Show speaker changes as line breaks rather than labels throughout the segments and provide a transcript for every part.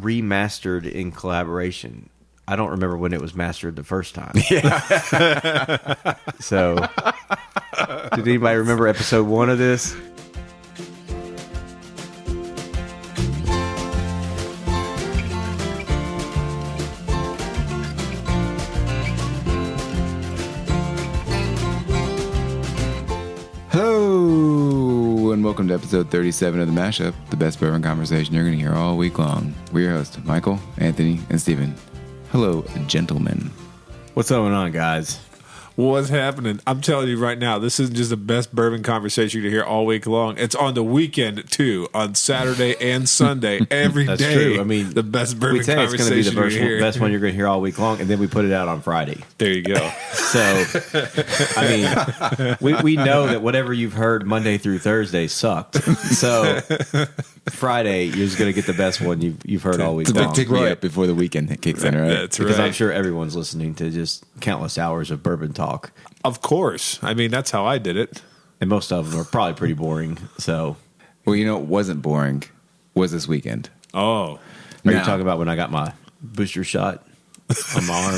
remastered in collaboration. I don't remember when it was mastered the first time.
Yeah.
So, did anybody remember episode 1 of this?
Hello, and welcome to episode 37 of The Mashup, the best bourbon conversation you're going to hear all week long. We're your hosts, Michael, Anthony, and Steven. Hello, gentlemen.
What's going on, guys?
What's happening? I'm telling you right now, this isn't just the best bourbon conversation you hear all week long. It's on the weekend, too, on Saturday and Sunday, every
That's
day.
true. I mean,
the best bourbon
we say it's going to be the best one you're going to hear all week long, and then we put it out on Friday.
There you go.
So, I mean, we know that whatever you've heard Monday through Thursday sucked. So, Friday, you're just going to get the best one you've heard all week
It's a
long.
big pick me up before the weekend kicks in, right?
That's
Because
right.
I'm sure everyone's listening to just countless hours of bourbon talk.
Of course. I mean, that's how I did it.
And most of them are probably pretty boring. So,
Well, you know what wasn't boring was this weekend.
Oh.
are
Now-
you talking about when I got my booster shot on my arm?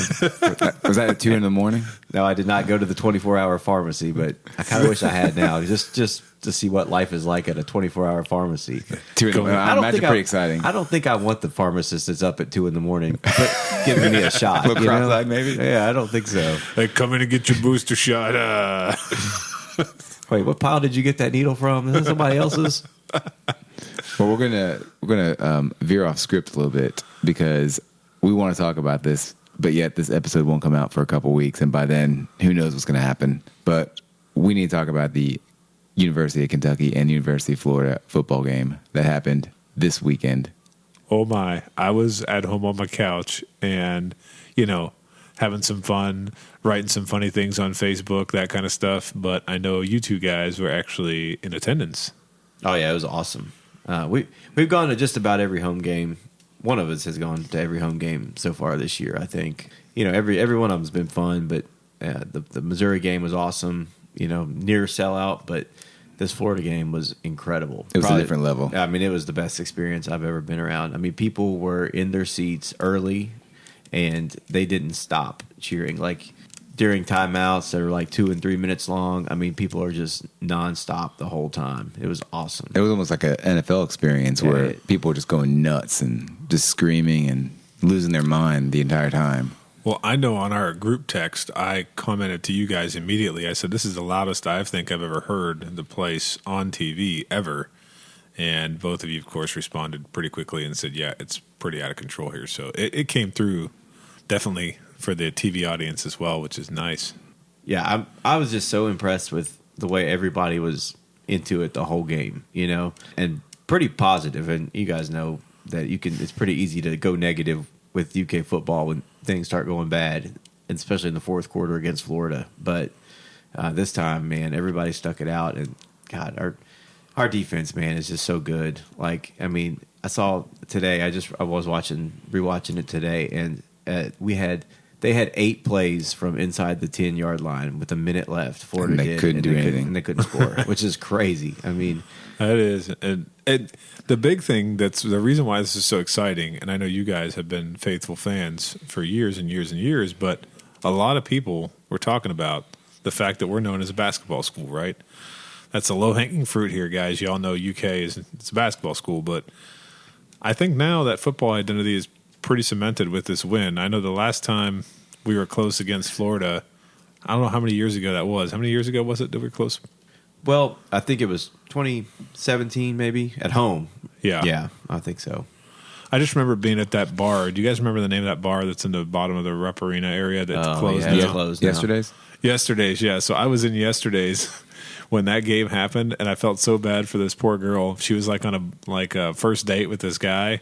Was that at 2 in the morning?
No, I did not go to the 24-hour pharmacy, but I kind of wish I had now, just to see what life is like at a 24-hour pharmacy.
2 in the morning. I imagine pretty exciting.
I don't think I want the pharmacist that's up at 2 in the morning giving me a shot.
Little
you know?
cross-eyed, maybe?
Yeah, I don't think so.
Hey, come in and get your booster shot.
Wait, what pile did you get that needle from? Is that somebody else's?
Well, we're gonna veer off script a little bit because we want to talk about this, but yet this episode won't come out for a couple weeks, and by then, who knows what's going to happen. But we need to talk about the University of Kentucky and University of Florida football game that happened this weekend.
Oh, my. I was at home on my couch and, having some fun, writing some funny things on Facebook, that kind of stuff. But I know you two guys were actually in attendance.
Oh, yeah, it was awesome. We've gone to just about every home game. One of us has gone to every home game so far this year, I think. Every one of them's been fun, but the Missouri game was awesome, near sellout, but this Florida game was incredible.
It was a different level.
I mean, it was the best experience I've ever been around. I mean, people were in their seats early, and they didn't stop cheering. Like, during timeouts that are like 2 and 3 minutes long, I mean, people are just nonstop the whole time. It was awesome.
It was almost like an NFL experience where people were just going nuts and just screaming and losing their mind the entire time.
Well, I know on our group text, I commented to you guys immediately. I said, this is the loudest I think I've ever heard the place on TV ever. And both of you, of course, responded pretty quickly and said, yeah, it's pretty out of control here. So it came through definitely for the TV audience as well, which is nice.
Yeah, I was just so impressed with the way everybody was into it the whole game, and pretty positive. And you guys know that it's pretty easy to go negative with UK football when things start going bad, and especially in the fourth quarter against Florida. But this time, man, everybody stuck it out, and God, our defense, man, is just so good. Like, I mean, I saw today. I was rewatching it today, and they had 8 plays from inside the 10-yard line with a minute left. Florida
And they
did,
couldn't do anything.
and they couldn't score, which is crazy. I mean,
That is. And the big thing that's the reason why this is so exciting, and I know you guys have been faithful fans for years and years and years, but a lot of people were talking about the fact that we're known as a basketball school, right? That's the low-hanging fruit here, guys. You all know UK it's a basketball school, but I think now that football identity is pretty cemented with this win. I know the last time we were close against Florida, I don't know how many years ago that was. How many years ago was it that we were close?
well, I think it was 2017, maybe at home.
Yeah,
I think so.
I just remember being at that bar. Do you guys remember the name of that bar that's in the bottom of the Rupp Arena area that's closed
yeah,
now?
it's closed now.
Yesterday's?
Yesterday's, yeah. So I was in yesterday's when that game happened, and I felt so bad for this poor girl. She was like on a first date with this guy,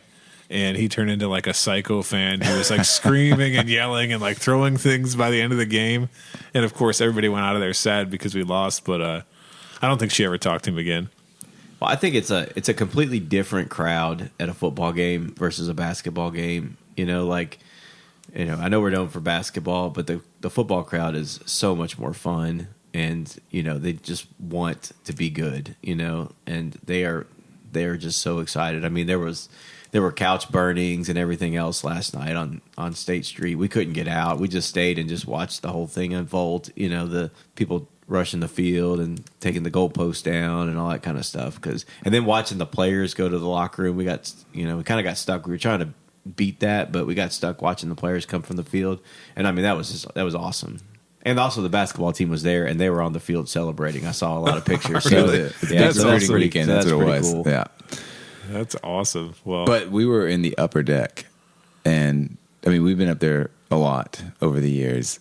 and he turned into like a psycho fan. He was like screaming and yelling and like throwing things by the end of the game. And of course, everybody went out of there sad because we lost. But I don't think she ever talked to him again.
Well, I think it's a completely different crowd at a football game versus a basketball game. I know we're known for basketball, but the football crowd is so much more fun, and they just want to be good, and they are just so excited. I mean, there was there were couch burnings and everything else last night on State Street. We couldn't get out. We just stayed and just watched the whole thing unfold. You know, the people rushing the field and taking the goalpost down and all that kind of stuff. And then watching the players go to the locker room, we kind of got stuck. We were trying to beat that, but we got stuck watching the players come from the field. And I mean, that was awesome. And also the basketball team was there and they were on the field celebrating. I saw a lot of pictures.
Really?
That's
awesome. Weekend. That's what it was.
Cool.
Yeah.
That's awesome. Well,
but we were in the upper deck, and I mean, we've been up there a lot over the years,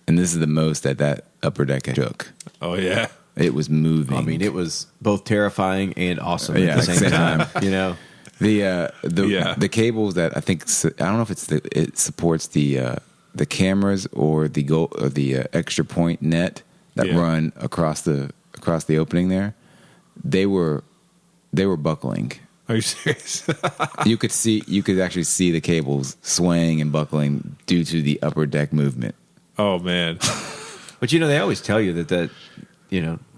and this is the most that upper deck shook.
Oh yeah,
it was moving.
I mean, it was both terrifying and awesome at the same time. You know,
the cables that I think, I don't know if it supports the cameras or the goal or the extra point net that run across the opening there. They were buckling.
Are you serious?
You could actually see the cables swaying and buckling due to the upper deck movement.
Oh man.
But you know, they always tell you that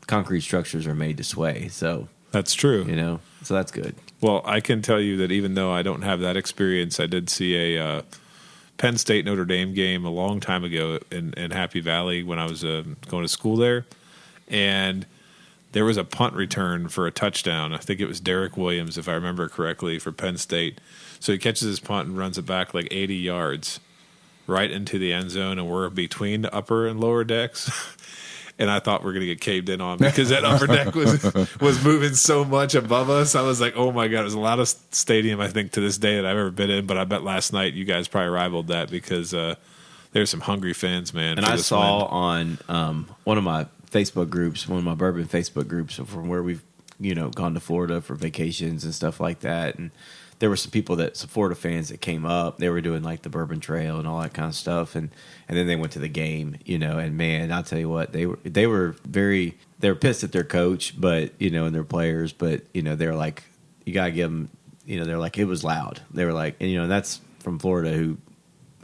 concrete structures are made to sway. So
that's true.
You know, so that's good.
Well, I can tell you that even though I don't have that experience, I did see a Penn State Notre Dame game a long time ago in Happy Valley when I was going to school there, and there was a punt return for a touchdown. I think it was Derek Williams, if I remember correctly, for Penn State. So he catches his punt and runs it back like 80 yards right into the end zone, and we're between the upper and lower decks. And I thought we were going to get caved in on because that upper deck was moving so much above us. I was like, oh, my God. It was a lot of stadium, I think, to this day that I've ever been in. But I bet last night you guys probably rivaled that because there's some hungry fans, man.
And I saw on one of my Facebook groups, one of my bourbon Facebook groups from where we've, gone to Florida for vacations and stuff like that. And there were some Florida fans that came up. They were doing like the bourbon trail and all that kind of stuff. And then they went to the game, and man, I'll tell you what, they were pissed at their coach, but, and their players, but, they're like, you got to give them, they're like, it was loud. They were like, and that's from Florida, who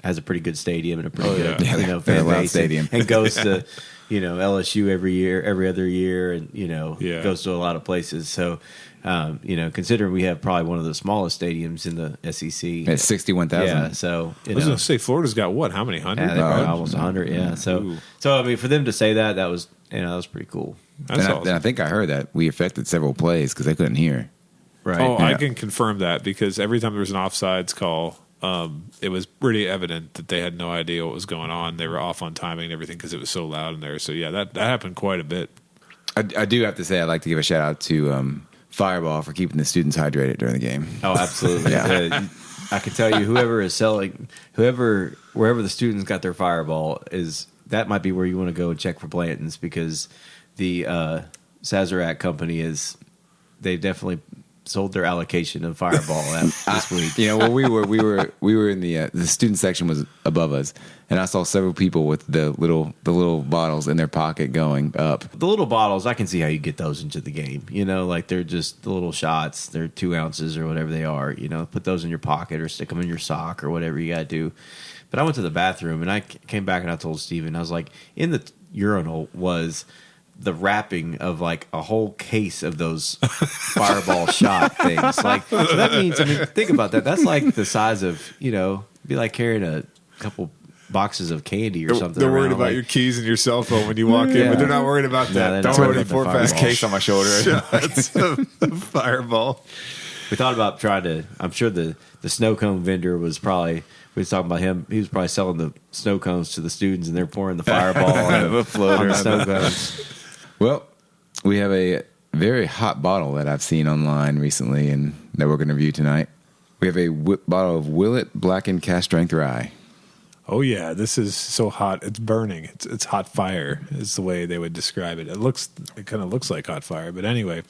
has a pretty good stadium and a pretty good, fan base
stadium
and goes to, LSU every other year, and goes to a lot of places. So, considering we have probably one of the smallest stadiums in the SEC,
it's 61,000.
Yeah, so
I was going to say Florida's got what? How many hundred?
Yeah, they've got almost 100. Yeah, so I mean, for them to say that was that was pretty cool.
That's awesome.
I think I heard that we affected several plays because they couldn't hear.
Right.
Oh, yeah. I can confirm that because every time there was an offsides call, it was pretty evident that they had no idea what was going on. They were off on timing and everything because it was so loud in there. So, yeah, that happened quite a bit. I
do have to say I'd like to give a shout-out to Fireball for keeping the students hydrated during the game.
Oh, absolutely. Yeah. I can tell you wherever the students got their Fireball, that might be where you want to go and check for Blanton's because the Sazerac company they definitely sold their allocation of Fireball this week.
We were in the student section was above us, and I saw several people with the little bottles in their pocket going up.
The little bottles, I can see how you get those into the game. Like they're just the little shots. They're 2 ounces or whatever they are. Put those in your pocket or stick them in your sock or whatever you got to do. But I went to the bathroom and I came back and I told Steven, I was like, in the urinal was the wrapping of like a whole case of those Fireball shot things. Like, so that means, think about that. That's like the size of, be like carrying a couple boxes of candy or something.
They're worried about your keys and your cell phone when you walk in, but they're not worried about that.
Don't worry about the
this case on my shoulder.
Shots of Fireball.
We thought about trying to, I'm sure the snow cone vendor was probably, we was talking about him. He was probably selling the snow cones to the students, and they're pouring the Fireball on the snow cones.
Well, we have a very hot bottle that I've seen online recently and that we're going to review tonight. We have a bottle of Willett Blackened Cask Strength Rye.
Oh, yeah. This is so hot. It's burning. It's hot fire is the way they would describe it. It kind of looks like hot fire. But anyway,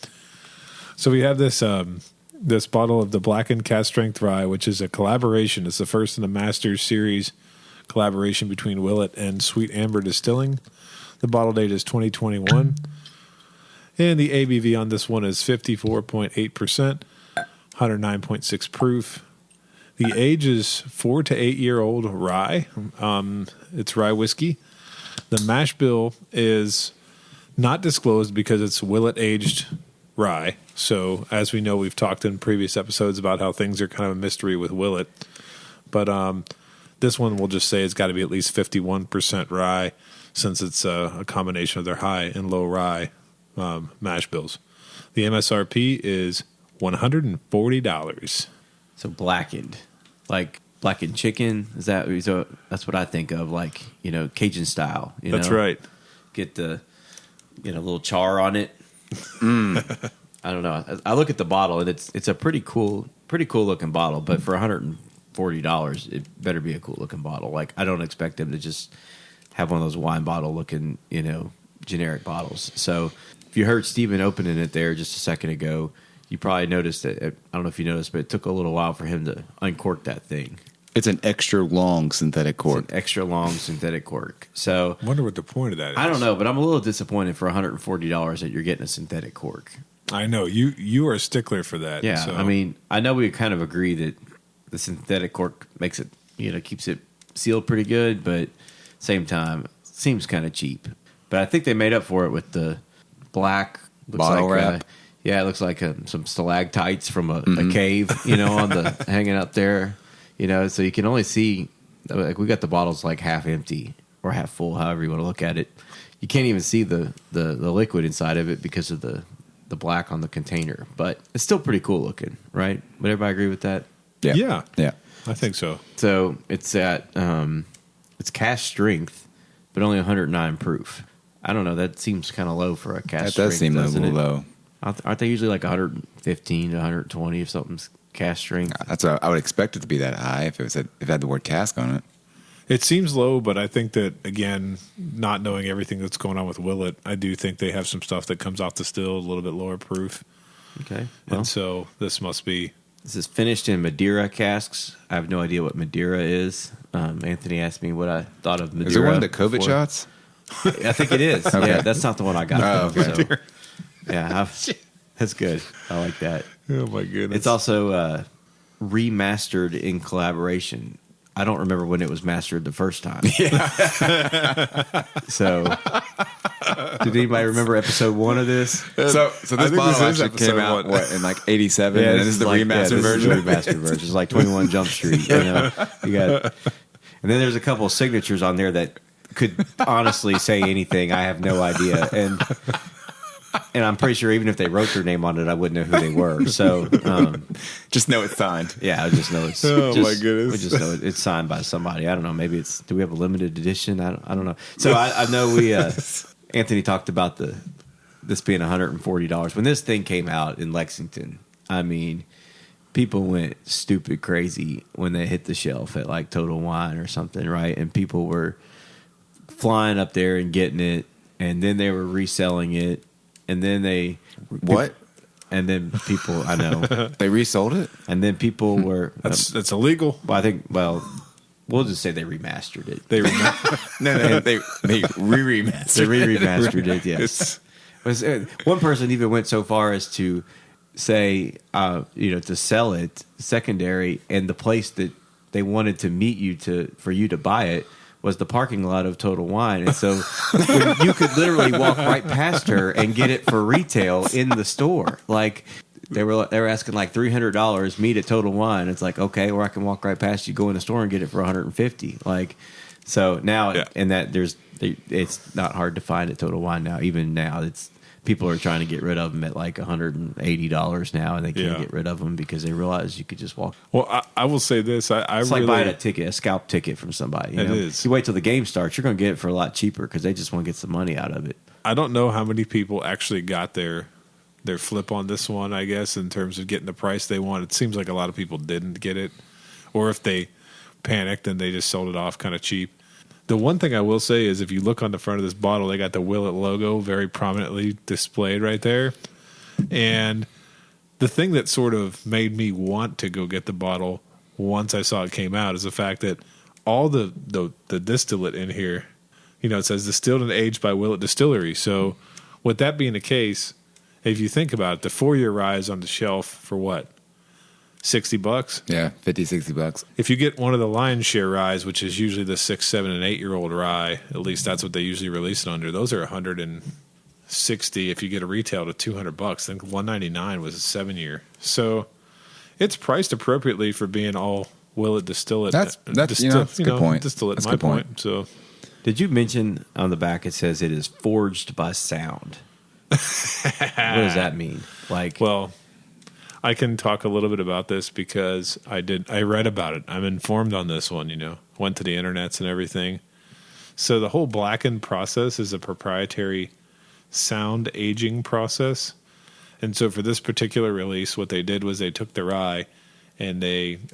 so we have this bottle of the Blackened Cask Strength Rye, which is a collaboration. It's the first in the Masters Series collaboration between Willett and Sweet Amber Distilling. The bottle date is 2021. And the ABV on this one is 54.8%, 109.6 proof. The age is 4 to 8 year old rye. It's rye whiskey. The mash bill is not disclosed because it's Willett aged rye. So, as we know, we've talked in previous episodes about how things are kind of a mystery with Willett. But this one we'll just say it's got to be at least 51% rye, since it's a combination of their high and low rye mash bills. The MSRP is $140.
So blackened, like blackened chicken. Is that so? That's what I think of, like, you know, Cajun style.
That's right.
Get a little char on it. I don't know. I look at the bottle and it's a pretty cool looking bottle. But for $140, it better be a cool looking bottle. Like, I don't expect them to just have one of those wine bottle looking, generic bottles. So if you heard Steven opening it there just a second ago, you probably noticed that. I don't know if you noticed, but it took a little while for him to uncork that thing.
It's an extra long synthetic cork.
It's an extra long synthetic cork. So
I wonder what the point of that is.
I don't know, but I'm a little disappointed for $140 that you're getting a synthetic cork.
I know you are a stickler for that.
Yeah,
so.
I mean, I know we kind of agree that the synthetic cork makes it, keeps it sealed pretty good, but same time seems kind of cheap. But I think they made up for it with the black
bottle wrap.
Yeah, it looks like some stalactites from a cave, on the hanging up there. So you can only see, like, we got the bottles like half empty or half full, however you want to look at it. You can't even see the liquid inside of it because of the black on the container. But it's still pretty cool looking, right? Would everybody agree with that?
Yeah.
Yeah.
I think so.
So it's at it's cask strength, but only 109 proof. I don't know. That seems kind of low for a cask strength.
That does seem a little low.
Aren't they usually like 115 to 120 if something's cask strength?
That's what I would expect it to be that high if it had the word cask on it.
It seems low, but I think that, again, not knowing everything that's going on with Willett, I do think they have some stuff that comes off the still a little bit lower proof.
Okay. Well,
and so this must be...
This is finished in Madeira casks. I have no idea what Madeira is. Anthony asked me what I thought of Madeira.
Is it one of the COVID shots?
I think it is.
Okay.
Yeah, that's not the one I got.
Oh, okay.
So, yeah, that's good. I like that.
Oh, my goodness.
It's also remastered in collaboration. I don't remember when it was mastered the first time. Yeah. So, did anybody remember episode 1 of this?
So this bottle actually came out in like '87, and this is the remastered version.
This is the remastered version. It's like 21 Jump Street. You got, and then there's a couple of signatures on there that could honestly say anything. I have no idea, and I'm pretty sure even if they wrote their name on it, I wouldn't know who they were. So
just know it's signed.
Yeah, I just know it's.
Oh, my goodness!
We just know it's signed by somebody. I don't know. Maybe it's. Do we have a limited edition? I don't know. So I know we. Anthony talked about this being $140 when this thing came out in Lexington. I mean, people went stupid crazy when they hit the shelf at like Total Wine or something, right? And people were flying up there and getting it, and then they were reselling it. And then
what?
And then people, I know
they resold it.
And then people were
that's illegal.
Well, I think. Well, we'll just say they remastered it.
They
they re-remastered.
They re-remastered it. Yes. One person even went so far as to say, to sell it secondary, and the place that they wanted to meet you for you to buy it was the parking lot of Total Wine. And so you could literally walk right past her and get it for retail in the store. Like, they were asking like $300, meet at Total Wine. It's like, okay, or I can walk right past you, go in the store and get it for $150. Like, so now, and that it's not hard to find at Total Wine now. Even now, people are trying to get rid of them at like $180 now, and they can't get rid of them because they realize you could just walk.
Well, I will say this:
it's like buying a scalp ticket from somebody.
It is.
You wait till the game starts, you're going to get it for a lot cheaper because they just want to get some money out of it.
I don't know how many people actually got their flip on this one. I guess in terms of getting the price they want, it seems like a lot of people didn't get it, or if they panicked and they just sold it off kind of cheap. The one thing I will say is if you look on the front of this bottle, they got the Willett logo very prominently displayed right there. And the thing that sort of made me want to go get the bottle once I saw it came out is the fact that all the distillate in here, it says distilled and aged by Willett Distillery. So with that being the case, if you think about it, the 4-year rye is on the shelf for what? $60?
Yeah, $50-$60.
If you get one of the lion's share ryes, which is usually the 6, 7, and 8-year-old rye, at least that's what they usually release it under. Those are $160 $160 if you get a retail to $200. I think $199 was a 7-year. So it's priced appropriately for being all Willett distillate.
That's a good point.
Distillate,
that's
my
a good point.
point. So
Did you mention on the back it says it is forged by sound? What does that mean? Like,
well, I can talk a little bit about this because I read about it. I'm informed on this one, went to the internets and everything. So the whole blackened process is a proprietary sound aging process. And so for this particular release, what they did was they took the rye and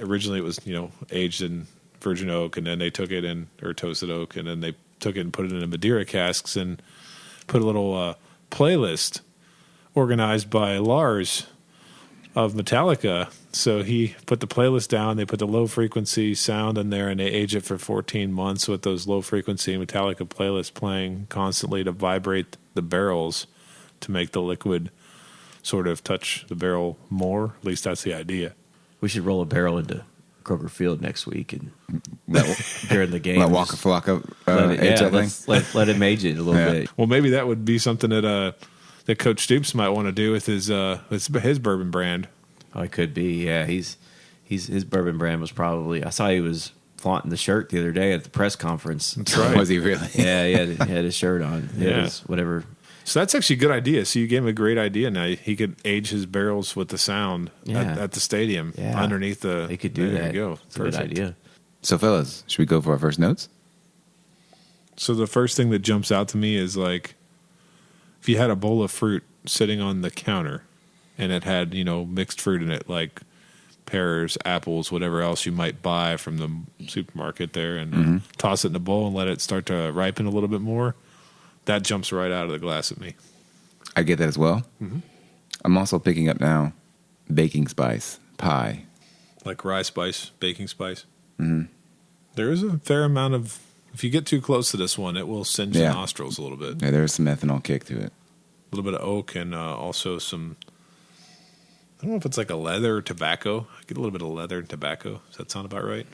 originally it was, aged in virgin oak, and then they took it in, or toasted oak, and then they took it and put it in Madeira casks and put a little playlist organized by Lars of Metallica. So he put the playlist down, they put the low frequency sound in there, and they age it for 14 months with those low frequency Metallica playlists playing constantly to vibrate the barrels to make the liquid sort of touch the barrel more. At least that's the idea.
we should roll a barrel into Kroger Field next week and during the game.
Let Waka Flocka age that thing.
Let him age it a little bit.
Well, maybe that would be something that Coach Stoops might want to do with his bourbon brand.
Oh, it could be. Yeah, his bourbon brand was probably. I saw he was flaunting the shirt the other day at the press conference.
That's right.
Was he really?
Yeah, he had his shirt on.
Yeah.
It was whatever.
So that's actually a good idea. So you gave him a great idea. Now he could age his barrels with the sound at the stadium underneath the.
He could do that.
There you go.
It's a good idea.
So, fellas, should we go for our first notes?
So the first thing that jumps out to me is like, if you had a bowl of fruit sitting on the counter, and it had mixed fruit in it, like pears, apples, whatever else you might buy from the supermarket there, and toss it in a bowl and let it start to ripen a little bit more. That jumps right out of the glass at me.
I get that as well.
Mm-hmm.
I'm also picking up now baking spice, pie.
Like rye spice, baking spice.
Mm-hmm.
There is a fair amount of, if you get too close to this one, it will singe the nostrils a little bit.
Yeah, there's some ethanol kick to it.
A little bit of oak and also some, I don't know if it's like a leather or tobacco. I get a little bit of leather and tobacco. Does that sound about right?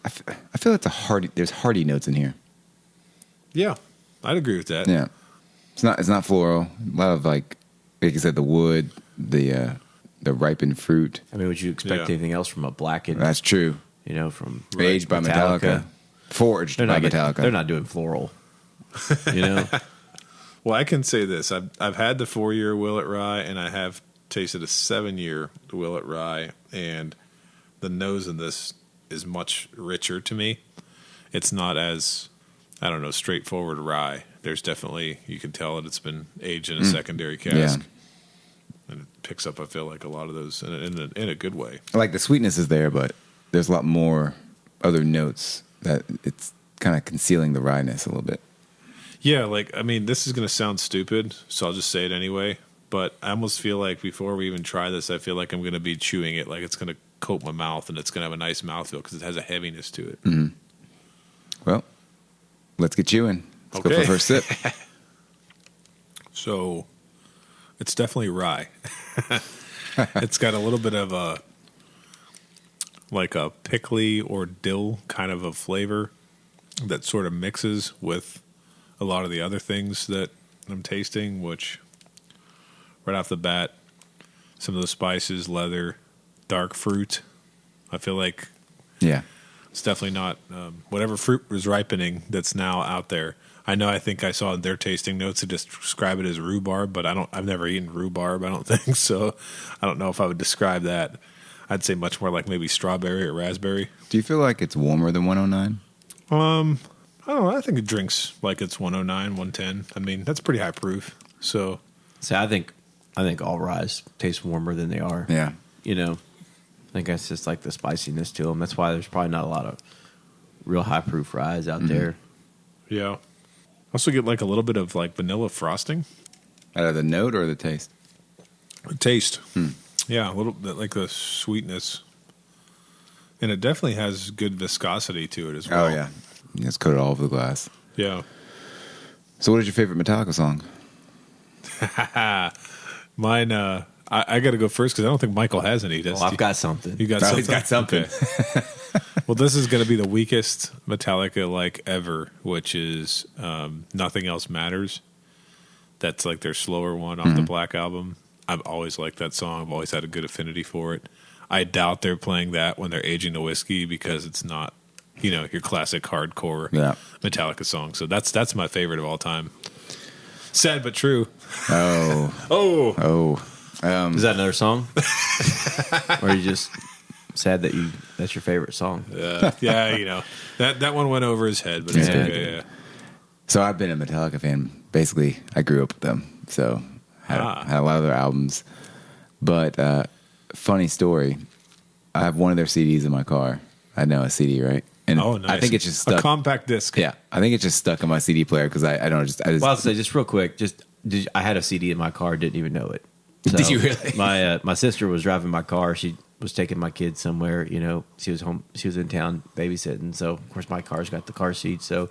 I feel like there's hearty notes in here.
Yeah, I'd agree with that.
Yeah. It's not floral. A lot of like you said, the wood, the ripened fruit.
I mean, would you expect anything else from a blackened?
That's true.
From
aged by Metallica. Forged by Metallica.
They're not doing floral.
Well, I can say this: I've had the 4-year Willett Rye, and I have tasted a 7-year Willett Rye, and the nose in this is much richer to me. It's not as, I don't know, straightforward rye. There's definitely, you can tell that it's been aged in a secondary cask.
Yeah.
And it picks up, I feel like, a lot of those in a good way.
Like the sweetness is there, but there's a lot more other notes that it's kind of concealing the ryeness a little bit.
Yeah, like, I mean, this is going to sound stupid, so I'll just say it anyway. But I almost feel like before we even try this, I feel like I'm going to be chewing it, like it's going to coat my mouth and it's going to have a nice mouthfeel because it has a heaviness to it.
Mm-hmm. Well, let's get chewing. Let's go for the first sip.
So, it's definitely rye. It's got a little bit of a pickly or dill kind of a flavor that sort of mixes with a lot of the other things that I'm tasting, which right off the bat, some of the spices, leather, dark fruit. I feel like it's definitely not whatever fruit was ripening that's now out there. I think I saw in their tasting notes to describe it as rhubarb, but I've never eaten rhubarb, I don't think, so I don't know if I would describe that. I'd say much more like maybe strawberry or raspberry.
Do you feel like it's warmer than 109?
I don't know. I think it drinks like it's 109, 110. I mean, that's pretty high proof. So
I think all ryes taste warmer than they are.
Yeah.
I think that's just like the spiciness to them. That's why there's probably not a lot of real high proof ryes out there.
Yeah. Also get like a little bit of like vanilla frosting.
Out of the note or the taste?
Taste. Yeah, a little bit like the sweetness. And it definitely has good viscosity to it as well.
Oh, yeah. It's coated all over the glass.
Yeah.
So what is your favorite Metallica song?
Mine, I got to go first because I don't think Michael has any.
I've got something.
You got something?
He's got something.
Okay. Well, this is going to be the weakest Metallica like ever, which is Nothing Else Matters. That's like their slower one off the Black album. I've always liked that song. I've always had a good affinity for it. I doubt they're playing that when they're aging the whiskey because it's not, your classic hardcore Metallica song. So that's my favorite of all time. Sad but true.
Oh.
Is that another song? Or are you just sad that's your favorite song?
Yeah, that one went over his head, but it's okay. Yeah.
So I've been a Metallica fan. Basically, I grew up with them. So had a lot of their albums. But funny story, I have one of their CDs in my car. I know a CD, right? And
nice.
I think it's just stuck.
A compact disc.
Yeah, I think it's just stuck in my CD player because I don't just.
Well, I'll say just real quick, I had a CD in my car, didn't even know it. So
did you really?
My sister was driving my car. She was taking my kids somewhere. She was home. She was in town babysitting. So of course my car's got the car seat. So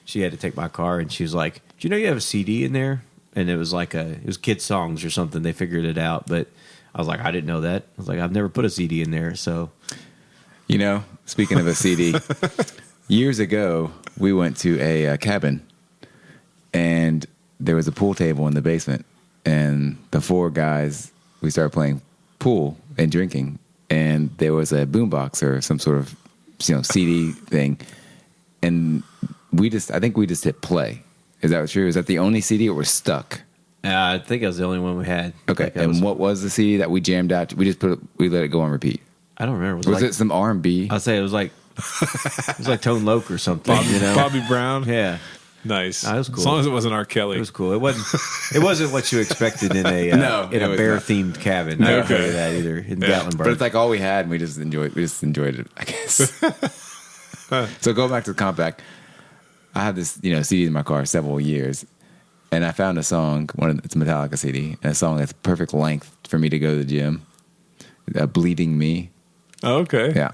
she had to take my car, and she was like, "Do you know you have a CD in there?" And it was like it was kids songs or something. They figured it out, but I was like, I didn't know that. I was like, I've never put a CD in there. So,
speaking of a CD, years ago we went to a cabin, and there was a pool table in the basement, and the four guys we started playing pool and drinking, and there was a boombox or some sort of CD thing, and I think we just hit play. Is that true? Is that the only CD, or we're stuck?
I think it was the only one we had.
Okay, and what was the CD that we jammed out? We let it go on repeat.
I don't remember.
Was it some R&B?
I'll say it was like Tone Loc or something.
Bobby Brown.
Yeah,
nice.
It was cool.
As long as it wasn't R. Kelly.
It was cool. It wasn't what you expected in a bear themed cabin. I don't tell you that either in Gatlinburg.
But it's like all we had, and we just enjoyed it. I guess. So going back to the compact, I had this CD in my car several years, and I found a song. It's a Metallica CD, and a song that's perfect length for me to go to the gym. Bleeding Me.
Oh, okay.
Yeah.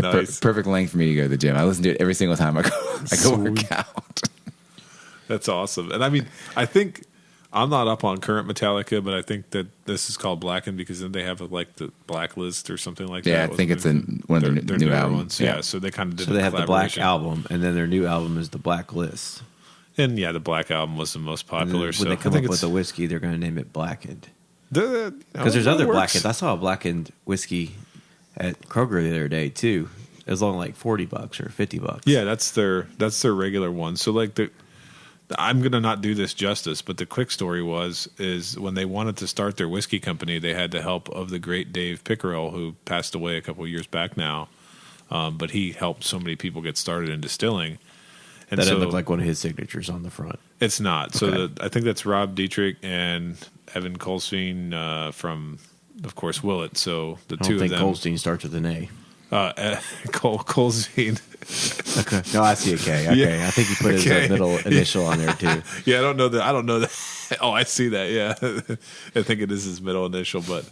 Nice.
Perfect length for me to go to the gym. I listen to it every single time I go work out.
That's awesome. And I mean, I think I'm not up on current Metallica, but I think that this is called Blackened because then they have like the Blacklist or something like that.
Yeah, I think it's one of their new albums.
Yeah, so they kind of did.
So they have the Black album, and then their new album is the Blacklist.
And the Black album was the most popular.
When they come up with a whiskey, they're going to name it Blackened.
Because
there's other Blackened. I saw a Blackened whiskey at Kroger the other day too. It was only like $40 or $50.
Yeah, that's their regular one. So like I'm gonna not do this justice, but the quick story is when they wanted to start their whiskey company, they had the help of the great Dave Pickerel, who passed away a couple of years back now. But he helped so many people get started in distilling. And
that didn't look like one of his signatures on the front.
It's not.
Okay.
So I think that's Rob Dietrich and Evan Colsveen from, of course, Willett. So the two of them.
I don't think Colsveen starts with an A.
Colsveen.
Okay. No, I see a K. Okay. Yeah. I think he put his middle initial on there too.
Yeah, I don't know that. Oh, I see that. Yeah. I think it is his middle initial, but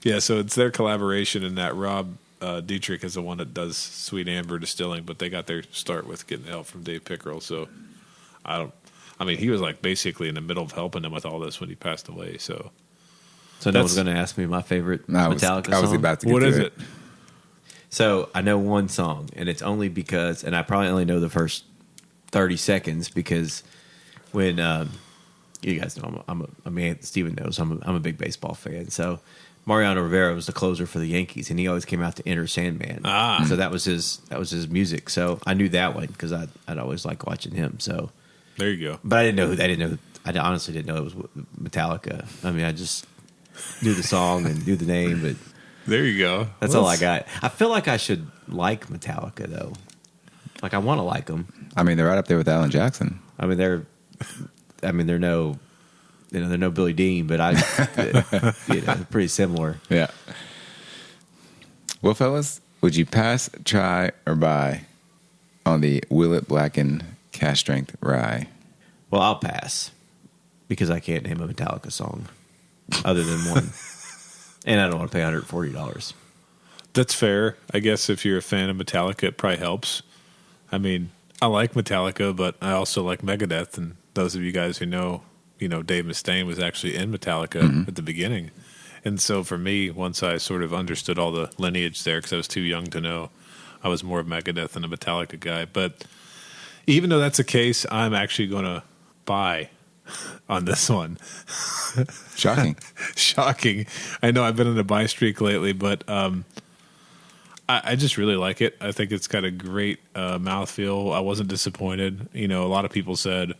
yeah, so it's their collaboration in that Rob Dietrich is the one that does Sweet Amber distilling, but they got their start with getting help from Dave Pickerel. So he was like basically in the middle of helping them with all this when he passed away. So
no one's going to ask me my favorite Metallica song?
I was about to get
What
to
is
it.
So I know one song, and it's only because, and I probably only know the first 30 seconds because when you guys know, Steven knows I'm a big baseball fan. So Mariano Rivera was the closer for the Yankees, and he always came out to Enter Sandman. So that was his music. So I knew that one because I'd always like watching him. So
there you go.
But I honestly didn't know it was Metallica. I mean, I just knew the song and knew the name, but.
There you go.
That's all I got. I feel like I should like Metallica though. Like I want to like them.
I mean, they're right up there with Alan Jackson.
I mean, they're no, they're no Billy Dean, but they're pretty similar.
Yeah. Well, fellas, would you pass, try, or buy on the Willett Blackened Cask Strength Rye?
Well, I'll pass because I can't name a Metallica song other than one. And I don't want to pay $140.
That's fair. I guess if you're a fan of Metallica, it probably helps. I mean, I like Metallica, but I also like Megadeth. And those of you guys who know, Dave Mustaine was actually in Metallica at the beginning. And so for me, once I sort of understood all the lineage there, because I was too young to know, I was more of Megadeth than a Metallica guy. But even though that's the case, I'm actually going to buy on this one.
Shocking.
Shocking. I know I've been in a buy streak lately, but I just really like it. I think it's got a great mouthfeel. I wasn't disappointed. A lot of people said,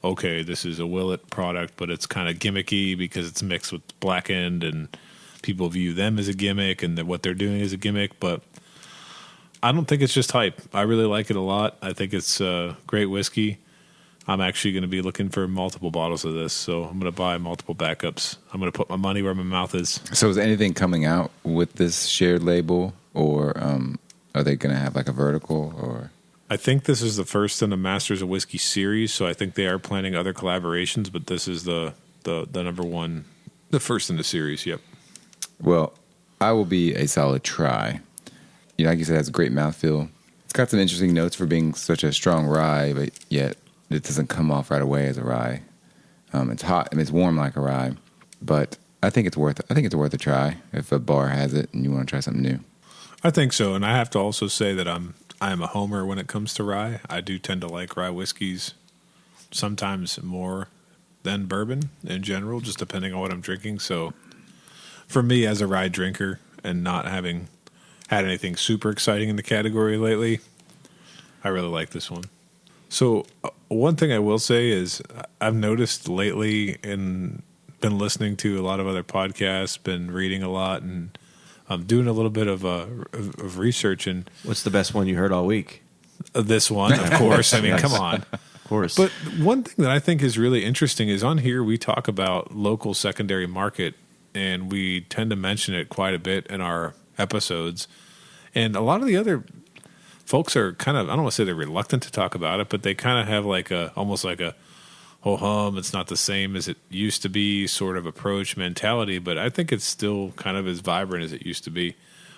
okay, this is a Willett product, but it's kind of gimmicky because it's mixed with Blackened, and people view them as a gimmick and what they're doing is a gimmick. But I don't think it's just hype. I really like it a lot. I think it's great whiskey. I'm actually going to be looking for multiple bottles of this, so I'm going to buy multiple backups. I'm going to put my money where my mouth is.
So is anything coming out with this shared label, or are they going to have like a vertical? Or
I think this is the first in the Masters of Whiskey series, so I think they are planning other collaborations, but this is the number one, the first in the series, yep.
Well, I will be a solid try. Like you said, it has a great mouthfeel. It's got some interesting notes for being such a strong rye, but yet it doesn't come off right away as a rye. It's hot. I mean, it's warm like a rye, but I think it's worth a try if a bar has it and you want to try something new.
I think so, and I have to also say that I am a homer when it comes to rye. I do tend to like rye whiskeys sometimes more than bourbon in general, just depending on what I'm drinking. So for me, as a rye drinker and not having had anything super exciting in the category lately, I really like this one. So one thing I will say is I've noticed lately and been listening to a lot of other podcasts, been reading a lot, and I'm doing a little bit of research. And
what's the best one you heard all week?
This one, of course. I mean, come on.
Of course.
But one thing that I think is really interesting is on here we talk about local secondary market, and we tend to mention it quite a bit in our episodes. And a lot of the other folks are kind of, I don't want to say they're reluctant to talk about it, but they kind of have almost like a, ho hum, it's not the same as it used to be sort of approach mentality, but I think it's still kind of as vibrant as it used to be.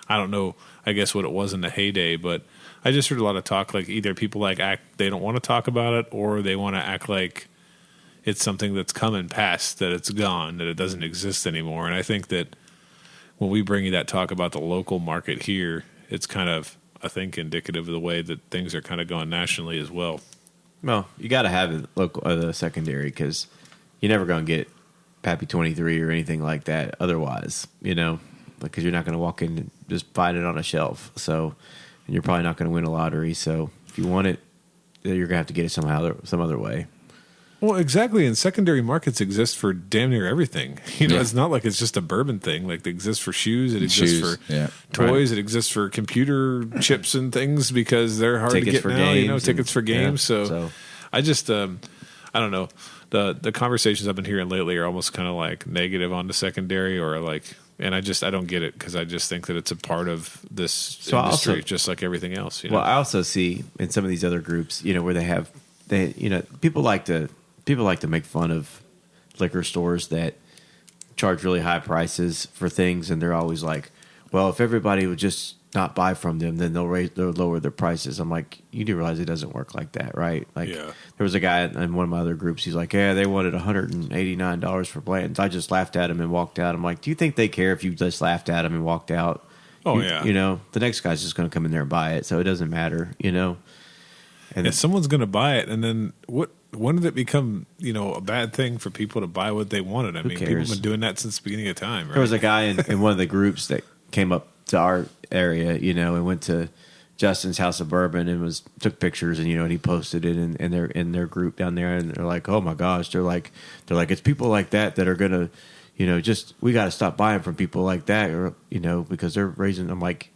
I don't know, I guess what it was in the heyday, but I just heard a lot of talk like either people act, they don't want to talk about it, or they want to act like it's something that's come and passed, that it's gone, that it doesn't exist anymore. And I think that when we bring you that talk about the local market here, it's kind of, I think, indicative of the way that things are kind of going nationally as well.
Well, you got to have it local, the secondary, because you're never going to get Pappy 23 or anything like that otherwise, because you're not going to walk in and just find it on a shelf. So, and you're probably not going to win a lottery. So if you want it, you're going to have to get it some other way.
Well, exactly. And secondary markets exist for damn near everything. It's not like it's just a bourbon thing. Like, it exists for shoes. It exists for toys. Right. It exists for computer chips and things because they're hard
tickets
to get
for
now.
Games
tickets for games.
Yeah,
so I just, I don't know. The conversations I've been hearing lately are almost kind of like negative on the secondary, or like, and I don't get it because I just think that it's a part of this industry, just like everything else.
Well, I also see in some of these other groups, where people like to make fun of liquor stores that charge really high prices for things, and they're always like, well, if everybody would just not buy from them, then they'll lower their prices. I'm like, you do realize it doesn't work like that, right? Like, there was a guy in one of my other groups, he's like, yeah, they wanted $189 for Blanton's. I just laughed at him and walked out. I'm like, do you think they care if you just laughed at him and walked out?
Oh, yeah.
The next guy's just going to come in there and buy it, so it doesn't matter, And
someone's going to buy it, and then when did it become, a bad thing for people to buy what they wanted? I mean, people have been doing that since the beginning of time, right?
There was a guy in one of the groups that came up to our area, and went to Justin's House of Bourbon and took pictures, and and he posted it in their group down there, and they're like, oh my gosh, they're like it's people like that are gonna, just, we got to stop buying from people like that, or because they're raising. I'm like,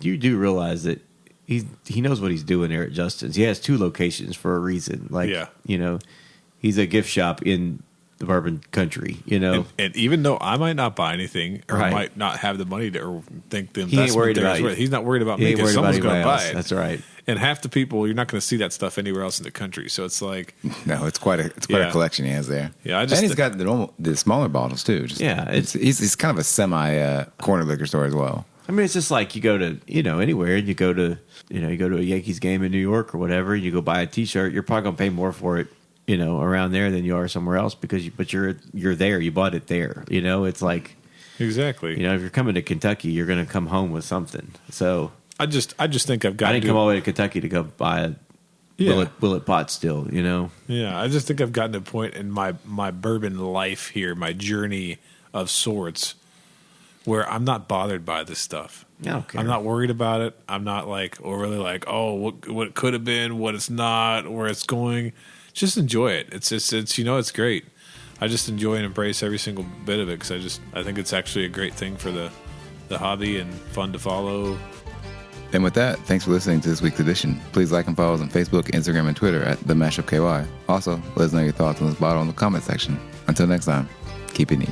you do realize that he knows what he's doing there at Justin's. He has 2 locations for a reason. Like, he's a gift shop in the bourbon country, And
even though I might not buy anything or might not have the money to, or think the investment he's not worried about me because someone's going to buy it.
That's right.
And half the people, you're not going to see that stuff anywhere else in the country. So it's like,
no, it's quite a collection he has there.
Yeah,
and he's got the smaller bottles too. He's kind of a semi corner liquor store as well.
I mean, it's just like you go to, anywhere, and you go to a Yankees game in New York or whatever, you go buy a T-shirt, you're probably going to pay more for it, around there than you are somewhere else because you're there, you bought it there, it's like.
Exactly.
If you're coming to Kentucky, you're going to come home with something. So
I just think I didn't
come all the way to Kentucky to go buy Willett pot still, you know?
Yeah, I just think I've gotten to a point in my bourbon life here, my journey of sorts, where I'm not bothered by this stuff.
I don't care.
I'm not worried about it. I'm not overly oh, what it could have been, what it's not, where it's going. Just enjoy it. It's it's great. I just enjoy and embrace every single bit of it because I think it's actually a great thing for the hobby and fun to follow.
And with that, thanks for listening to this week's edition. Please like and follow us on Facebook, Instagram, and Twitter at The Mashup KY. Also, let us know your thoughts on this bottle in the comment section. Until next time, keep it neat.